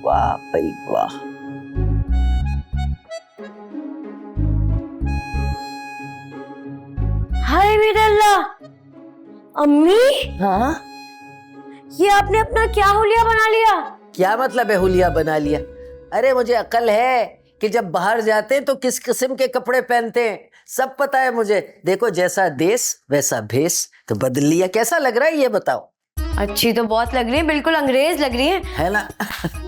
वाह भाई वाह। हाय मेरा अल्लाह, अम्मी हाँ, ये आपने अपना क्या हुलिया बना लिया? क्या मतलब है हुलिया बना लिया? अरे मुझे अकल है कि जब बाहर जाते हैं तो किस किस्म के कपड़े पहनते हैं, सब पता है मुझे। देखो जैसा देश वैसा भेष, तो बदल लिया। कैसा लग रहा है ये बताओ? अच्छी तो बहुत लग रही है, बिल्कुल अंग्रेज लग रही है ना?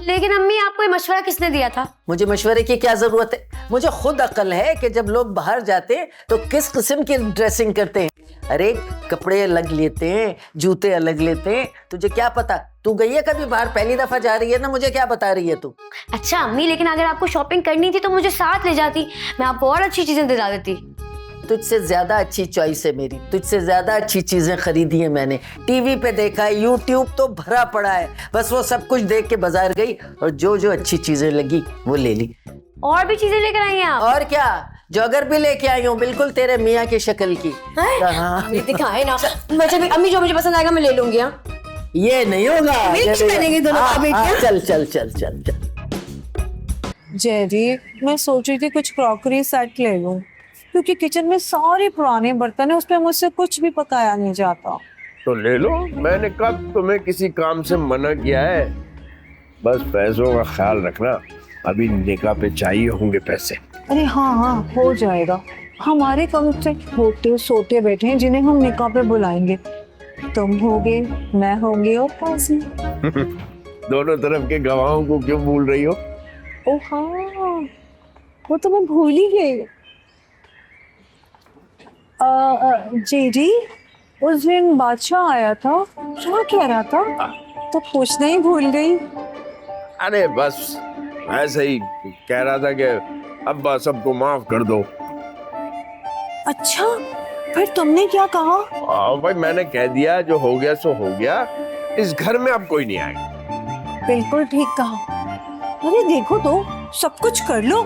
लेकिन अम्मी आपको ये मशवरा किसने दिया था? मुझे मशवरे की क्या जरूरत है? मुझे खुद अकल है कि जब लोग बाहर जाते हैं तो किस किस्म की ड्रेसिंग करते हैं। अरे कपड़े अलग लेते हैं, जूते अलग लेते हैं। तुझे क्या पता? तू गई है कभी बाहर? पहली दफा जा रही है ना, मुझे क्या बता रही है तू? अच्छा अम्मी, लेकिन अगर आपको शॉपिंग करनी थी तो मुझे साथ ले जाती, मैं आपको और अच्छी चीजें दिला देती। तुझसे ज्यादा अच्छी चॉइस है मेरी, तुझसे ज्यादा अच्छी चीजें खरीदी है मैंने। टीवी पे देखा है, यूट्यूब तो भरा पड़ा है। बस वो सब कुछ देख के बाजार गई और जो जो अच्छी चीजें लगी वो ले ली। और भी चीजें लेकर आई हैं आप? और क्या, जॉगर भी लेके आई हूँ, बिल्कुल तेरे मियाँ की शक्ल की। हाँ। दिखाए ना, अम्मी जो मुझे पसंद आएगा मैं ले लूंगी। ये नहीं होगा, मिक्स करेंगे दोनों का बेटियां। चल चल चल चल चल। जेरी, मैं सोच रही थी कुछ क्रॉकरी सेट ले लूं, क्योंकि किचन में सारे पुराने बर्तन है, उसमें मुझसे कुछ भी पकाया नहीं जाता। तो ले लो, मैंने कब तुम्हें किसी काम से मना किया है? बस पैसों का ख्याल रखना, अभी निकाह पे चाहिए होंगे पैसे। अरे हाँ हाँ, हो जाएगा। हमारे कम से होते सोते बैठे हैं जिन्हें हम निकाह पे बुलाएंगे। तुम होगे, मैं होंगी और काजी। दोनों तरफ के गवाहों को क्यों भूल रही हो? ओ हाँ, वो तो मैं भूल ही गई। जेरी, उस दिन बादशाह आया था, क्या कह रहा था? तो पूछना ही भूल गई। अरे बस ऐसे ही कह रहा था कि अब्बा सबको माफ कर दो। अच्छा, फिर तुमने क्या कहा? भाई मैंने कह दिया, जो हो गया सो हो गया, इस घर में अब कोई नहीं आएगा। बिल्कुल ठीक कहा। अरे देखो तो, सब कुछ कर लो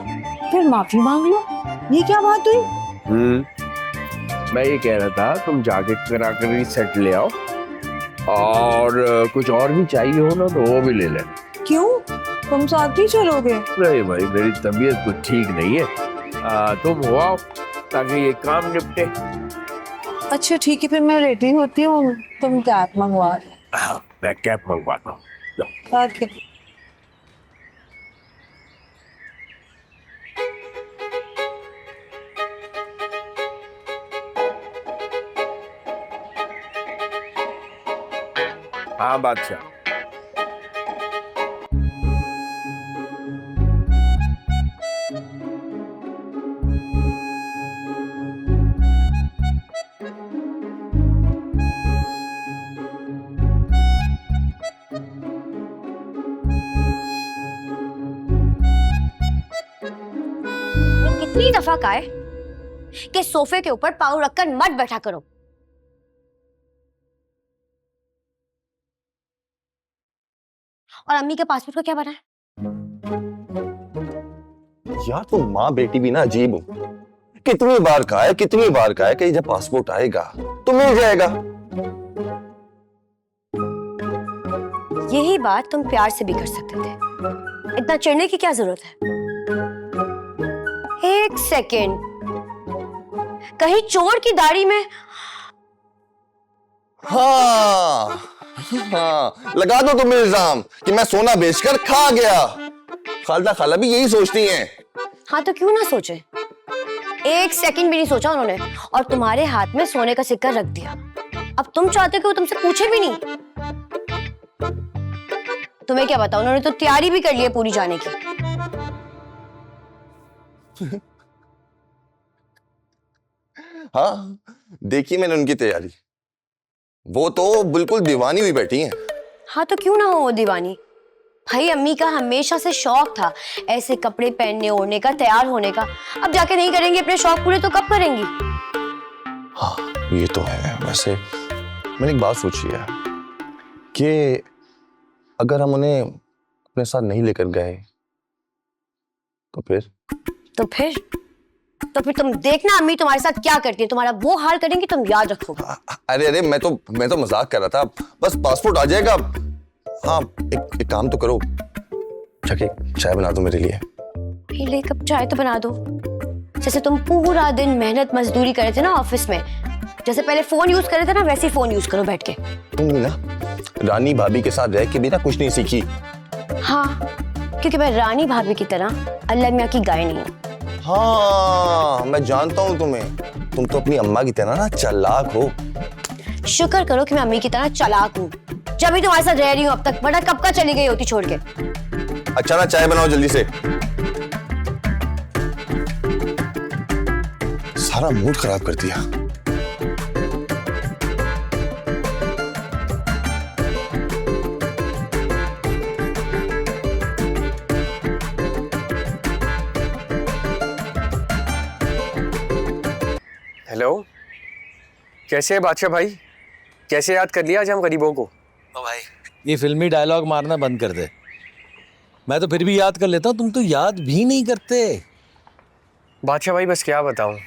फिर माफी मांग लो, ये क्या बात हुई? मैं ये कह रहा था तुम जाके क्रॉकरी सेट ले आओ, और कुछ और भी चाहिए हो ना तो वो भी ले ले। क्यों, तुम साथ ही चलोगे? नहीं भाई, मेरी तबीयत कुछ ठीक नहीं है। तुम हो आओ ताकि ये काम निपटे। अच्छा ठीक है, फिर मैं रेडी होती हूँ, तुम कैब मंगवा लो। मैं कैब मंगवाता हूँ। Okay. हाँ बादशाह। कितनी दफा कहा है कि सोफे के ऊपर पाँव रखकर मत बैठा करो। और अम्मी के पासपोर्ट का क्या बना है? यार तुम माँ बेटी भी ना अजीब हो। कितनी बार कहा है, कितनी बार कहा है कि जब पासपोर्ट आएगा तो मिल जाएगा। यही बात तुम प्यार से भी कर सकते थे, इतना चिढ़ने की क्या जरूरत है? एक सेकेंड, कहीं चोर की दाढ़ी में। हाँ हाँ, लगा दो तुम इल्जाम कि मैं सोना बेचकर खा गया। खालदा खाला भी यही सोचती हैं। हाँ तो क्यों ना सोचे, एक सेकंड भी नहीं सोचा उन्होंने, और तुम्हारे हाथ में सोने का सिक्का रख दिया। अब तुम चाहते हो कि वो तुमसे पूछे भी नहीं? तुम्हें क्या पता, उन्होंने तो तैयारी भी कर ली है पूरी जाने की। हाँ देखी मैंने उनकी तैयारी, वो तो बिल्कुल दीवानी हुई बैठी हैं। हाँ तो क्यों ना हो वो दीवानी? भाई अम्मी का हमेशा से शौक था ऐसे कपड़े पहनने ओढ़ने का, तैयार होने का। अब जाके नहीं करेंगी अपने शौक पूरे तो कब करेंगी? हाँ ये तो है। वैसे मैंने एक बात सोची है कि अगर हम उन्हें अपने साथ नहीं लेकर गए तो फिर तुम देखना अम्मी तुम्हारे साथ क्या करती है, तुम्हारा वो हाल करेंगी, तुम याद रखो। अरे मैं तो मजाक कर रहा था। बस पासपोर्ट आ जाएगा। हाँ एक काम तो करो, जाके चाय बना दो मेरे लिए। पहले एक कप चाय तो बना दो। जैसे तुम पूरा दिन मेहनत मजदूरी करे थे ना ऑफिस में, जैसे पहले फोन यूज करे थे ना, वैसे ही फोन यूज करो बैठ के। तुम भी ना रानी भाभी के साथ रह के भी ना कुछ नहीं सीखी। हाँ, क्योंकि मैं रानी भाभी की तरह अल्लाह मियाँ की गाय नहीं हूँ। हाँ मैं जानता हूँ तुम्हें, तुम तो अपनी अम्मा की तरह ना चालाक हो। शुक्र करो कि मैं अम्मी की तरह चालाक हूँ, जब भी तुम्हारे साथ रह रही हूँ अब तक, वरना कब का चली गई होती छोड़ के। अच्छा ना चाय बनाओ जल्दी से। सारा मूड खराब कर दिया। हेलो, कैसे है बादशाह भाई? कैसे याद कर लिया आज हम गरीबों को? ओ भाई, ये फिल्मी डायलॉग मारना बंद कर दे। मैं तो फिर भी याद कर लेता हूँ, तुम तो याद भी नहीं करते। बादशाह भाई बस क्या बताऊँ,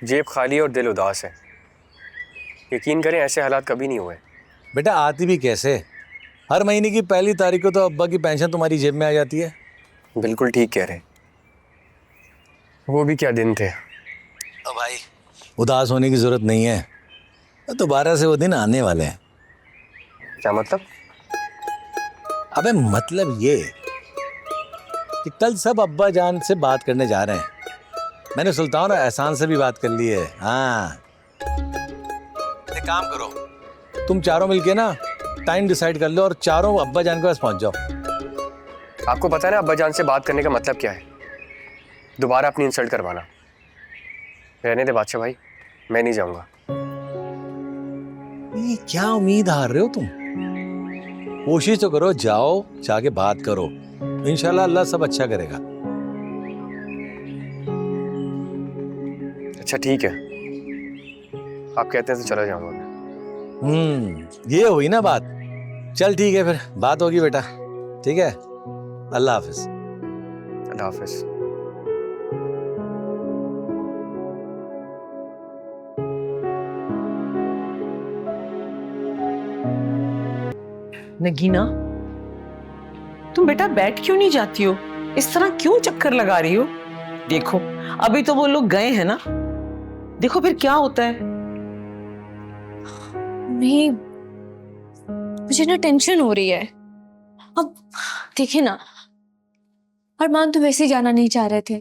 जेब खाली और दिल उदास है। यकीन करें ऐसे हालात कभी नहीं हुए। बेटा आती भी कैसे? हर महीने की पहली तारीख को तो अब्बा की पेंशन तुम्हारी जेब में आ जाती है। बिल्कुल ठीक कह रहे हैं, वो भी क्या दिन थे। ओ भाई, उदास होने की जरूरत नहीं है, दोबारा से वो दिन आने वाले हैं। क्या मतलब? अबे मतलब ये कि कल सब अब्बा जान से बात करने जा रहे हैं। मैंने सुल्तान और एहसान से भी बात कर ली है। हाँ, एक काम करो, तुम चारों मिलके ना टाइम डिसाइड कर लो और चारों अब्बा जान के पास पहुंच जाओ। आपको पता है ना अब्बा जान से बात करने का मतलब क्या है? दोबारा अपनी इंसल्ट करवाना। रहने दे बादशाह भाई, मैं नहीं जाऊंगा। ये क्या उम्मीद हार रहे हो तुम? कोशिश तो करो, जाओ जाके बात करो, इंशाल्लाह अल्लाह सब अच्छा करेगा। अच्छा ठीक है, आप कहते हैं तो चला जाऊंगा मैं। ये हुई ना बात। चल ठीक है, फिर बात होगी बेटा। ठीक है, अल्लाह हाफिज। अल्लाह हाफिज। नगीना, तुम बेटा बैठ क्यों नहीं जाती हो? इस तरह क्यों चक्कर लगा रही हो? देखो अभी तो वो लोग गए हैं ना, देखो फिर क्या होता है। नहीं, मुझे ना टेंशन हो रही है। अब देखिए ना, अरमान तो वैसे ही जाना नहीं चाह रहे थे।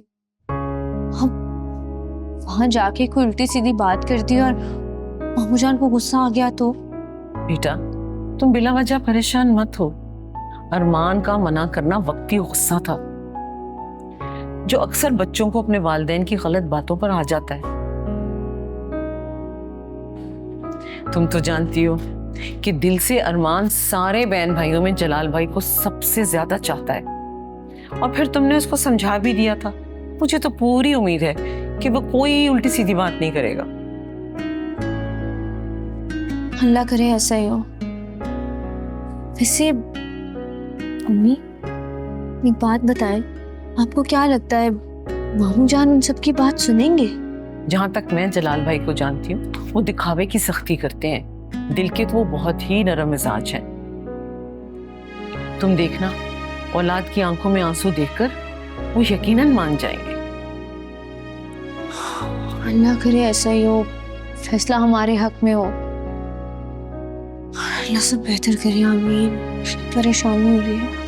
अब वहां जाके कोई उल्टी सीधी बात कर दी और मामू जान को गुस्सा आ गया तो? बेटा तुम बिला वजह परेशान मत हो। अरमान का मना करना वक्ती गुस्सा था, जो अक्सर बच्चों को अपने वालिदैन की गलत बातों पर आ जाता है। तुम तो जानती हो कि दिल से अरमान सारे बहन भाइयों में जलाल भाई को सबसे ज्यादा चाहता है, और फिर तुमने उसको समझा भी दिया था। मुझे तो पूरी उम्मीद है कि वो कोई उल्टी सीधी बात नहीं करेगा। अल्लाह करे ऐसा ही हो। वैसे अम्मी, एक बात बताएं, आपको क्या लगता है मामू जान उन सबकी बात सुनेंगे? जहां तक मैं जलाल भाई को जानती हूँ, वो दिखावे की सख्ती करते हैं, दिल के तो वो बहुत ही नरम मिजाज हैं। तुम देखना, औलाद की आंखों में आंसू देखकर वो यकीनन मान जाएंगे। अल्लाह करे ऐसा ही हो, फैसला हमारे हक में हो। अल्लाह सब बेहतर करे, आमीन। परेशानी हो रही है।